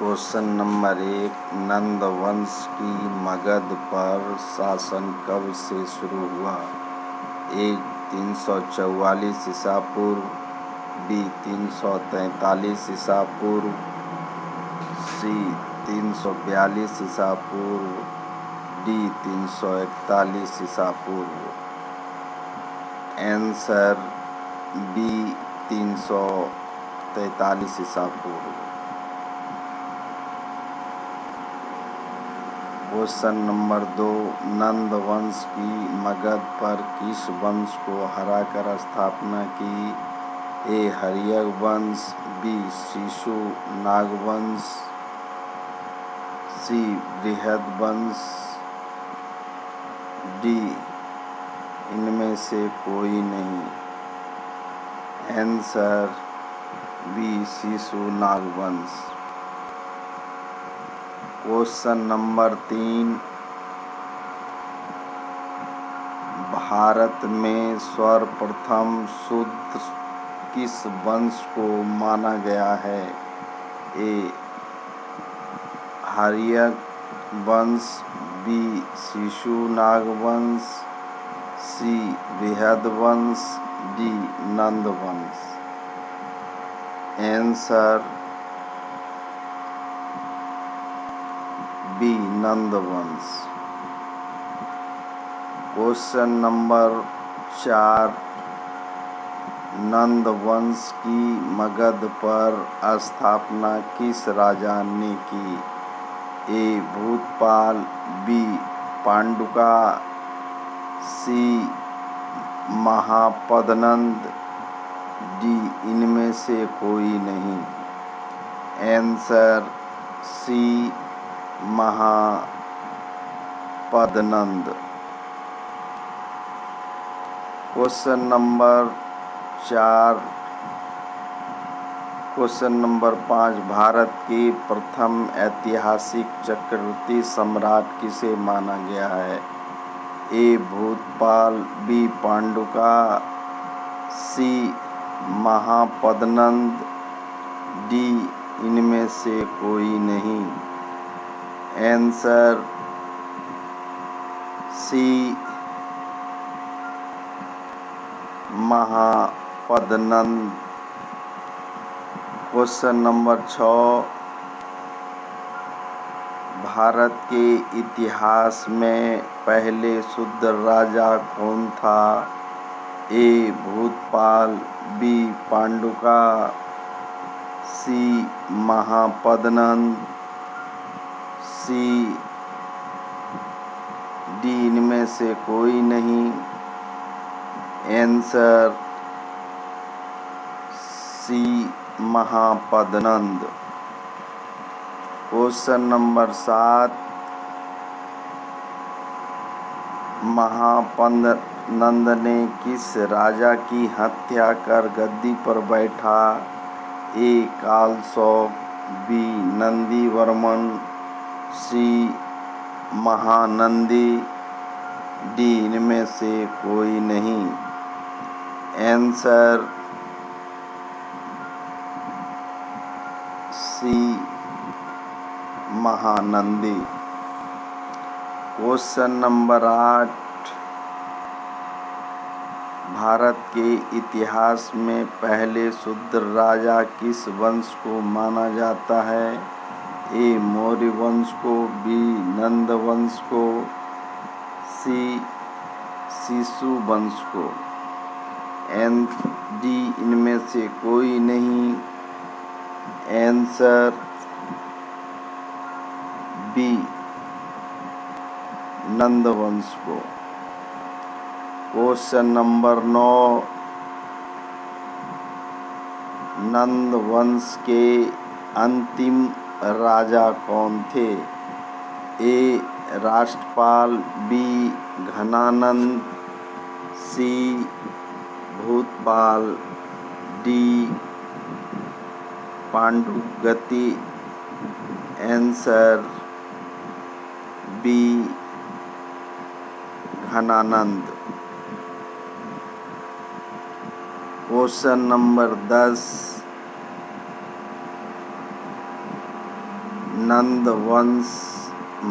Question number 1, नंद वंश की मगध पर शासन कब से शुरू हुआ? ए 344 ईसा पूर्व, बी 343 ईसा पूर्व, सी 342 ईसा पूर्व, डी 341 ईसा पूर्व। आंसर बी 343 ईसा पूर्व। क्वेश्चन नंबर 2, नंद वंश की मगध पर किस वंश को हराकर स्थापना की? ए हर्यक वंश, बी शिशु नाग वंश, सी बृहद वंश, डी इनमें से कोई नहीं। आंसर बी शिशु नाग वंश। क्वेश्चन नंबर 3, भारत में सर्वप्रथम शूद्र किस वंश को माना गया है? ए हर्यक वंश, बी शिशु नाग वंश, सी बृहद वंश, डी नंद वंश। आंसर बी नंद वंश। क्वेश्चन नंबर 4, नंद वंश की मगध पर स्थापना किस राजा ने की? A Bhutpal, B Panduka, C Mahapadnand, D इनमें से कोई नहीं। Answer C महापद्नंद। Question number 5, Bharat के प्रथम ऐतिहासिक चक्रवर्ती सम्राट किसे माना गया है? A Bhutpal, B Panduka, C Mahapadnand, D इनमें से कोई नहीं। Answer C महापद्नंद। Question number 6, Bharat के इतिहास में पहले शूद्र राजा कौन था? A Bhutpal, B Panduka, C Mahapadnand, C D इनमें से कोई नहीं। Answer C महापद्नंद। Question number 7, Mahapadmanand ने किस राजा की हत्या कर गद्दी पर बैठा? A Kalashoka, B Nandivarman, C Mahanandi, D इनमें से कोई नहीं। Answer C Mahanandi. Question number 8, Bharat के इतिहास में पहले शूद्र राजा किस वंश को माना जाता है? ए मौर्य वंश को, बी नंद वंश को, सी शिशु वंश को, डी इनमें से कोई नहीं। आंसर बी नंद वंश को। क्वेश्चन नंबर 9, नंद वंश के अंतिम राजा कौन थे? A Rashtrapal, B Ghanananda, C Bhutpal, D Pandugati. Answer B Ghanananda. Question number 10, Nanda वंश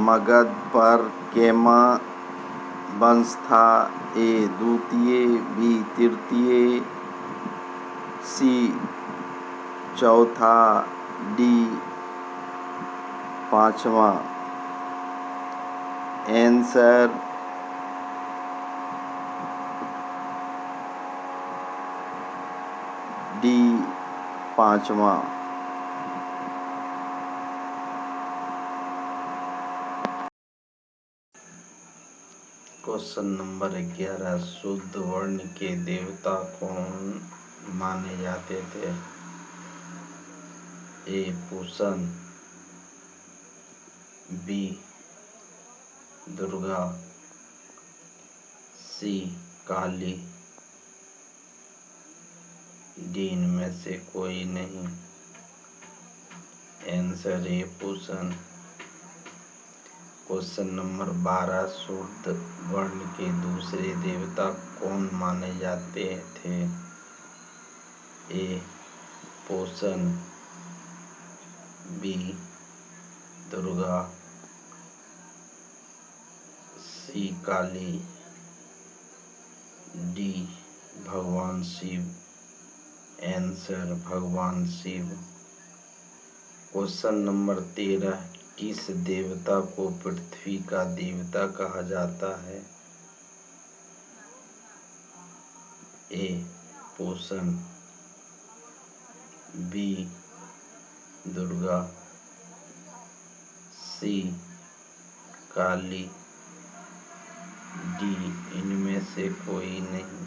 मगध पर केमा वंश था। ए द्वितीय, बी तृतीय, सी चौथा, डी पांचवा। आंसर डी पांचवा। क्वेश्चन नंबर 11, शुद्ध वर्ण के देवता कौन माने जाते थे? ए पूषण, बी दुर्गा, सी काली, डी इनमें से कोई नहीं। Answer A Pushan. Question number 12, शुद्ध वर्ण के दूसरे देवता कौन माने जाते थे? ए पूषण, बी दुर्गा, सी काली, डी भगवान शिव। आंसर भगवान शिव। क्वेश्चन नंबर 13, किस देवता को पृथ्वी का देवता कहा जाता है? ए पूषण, बी दुर्गा, सी काली, डी इनमें से कोई नहीं।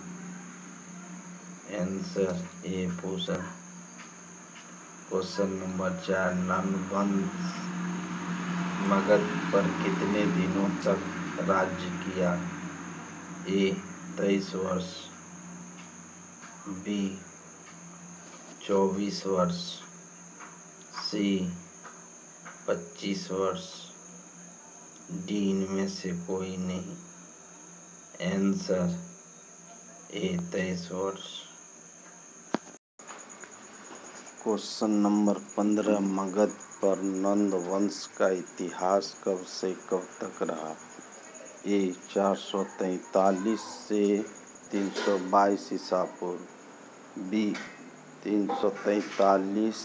Answer A Pushan. Question number 4, नंद वंश मगध पर कितने दिनों तक राज्य किया? ए 23 वर्ष, बी 24 वर्ष, सी 25 वर्ष, डी इनमें से कोई नहीं। आंसर ए 23 वर्ष। क्वेश्चन नंबर 15, मगध पर नंद वंश का इतिहास कब से कब तक रहा? ए 443 से 322 ईसा पूर्व, बी 343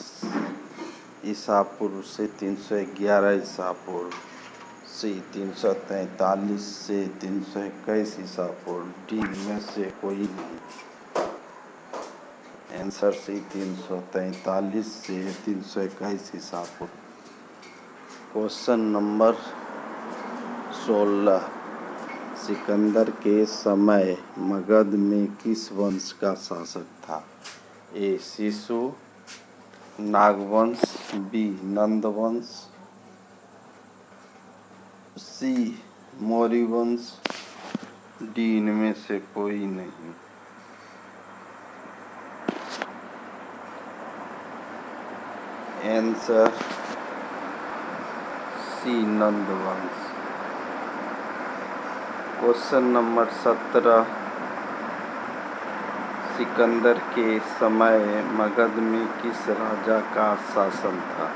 ईसा पूर्व से 311 ईसा पूर्व, सी 343 से 321 ईसा पूर्व, डी में से कोई नहीं। आंसर सी 343 से 321 ईसा पूर्व। क्वेश्चन नंबर 16, सिकंदर के समय मगध में किस वंश का शासक था? ए शिशु नागवंश, बी नंदवंश, सी मौर्य वंश, डी इनमें से कोई नहीं। Answer C Nandvansh. Question number 17, Sikandar के समय मगध में किस राजा का शासन था?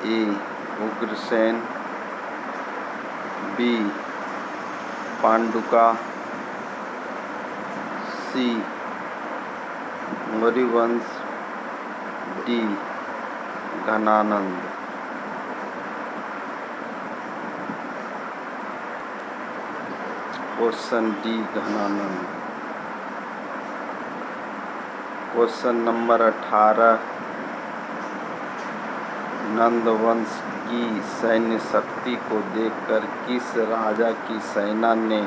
A Ugrasen, B Panduka, C Maurya वंश, D Ghananand. Question D Ghananand. Question number 18, Nand वंश की सैन्य शक्ति को देखकर किस राजा की सेना ने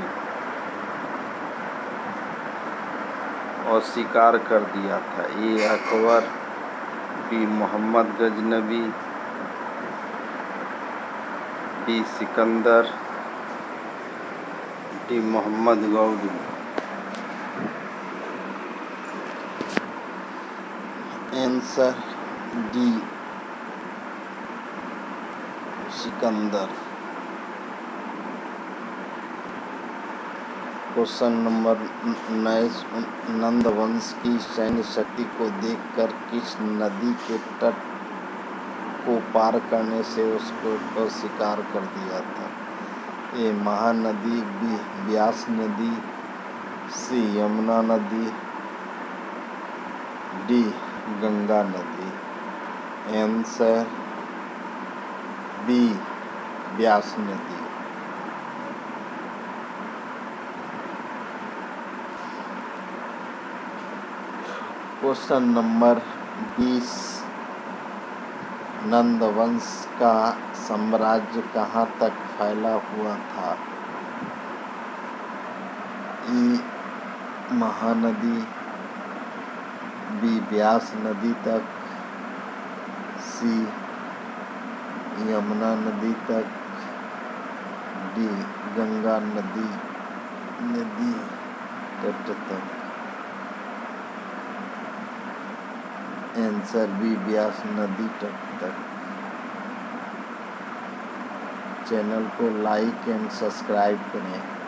अस्वीकार कर दिया था? A Akbar, B Mohammad Ghaznavi, B Sikandar, D Mohammad Ghori. Answer D Sikandar. Question number 19, Nanda वंश की सैन्य शक्ति को देखकर किस नदी के तट को पार करने से उसको अस्वीकार कर दिया था। ए महानदी, बी ब्यास नदी, सी यमुना नदी, डी गंगा नदी। आंसर बी ब्यास नदी। क्वेश्चन नंबर 20, नंद वंश का साम्राज्य कहाँ तक फैला हुआ था? ई महानदी, बी ब्यास नदी तक, सी यमुना नदी तक, डी गंगा नदी तट तक। आंसर बी ब्यास नदी तट तक। चैनल को लाइक एंड सब्सक्राइब करें।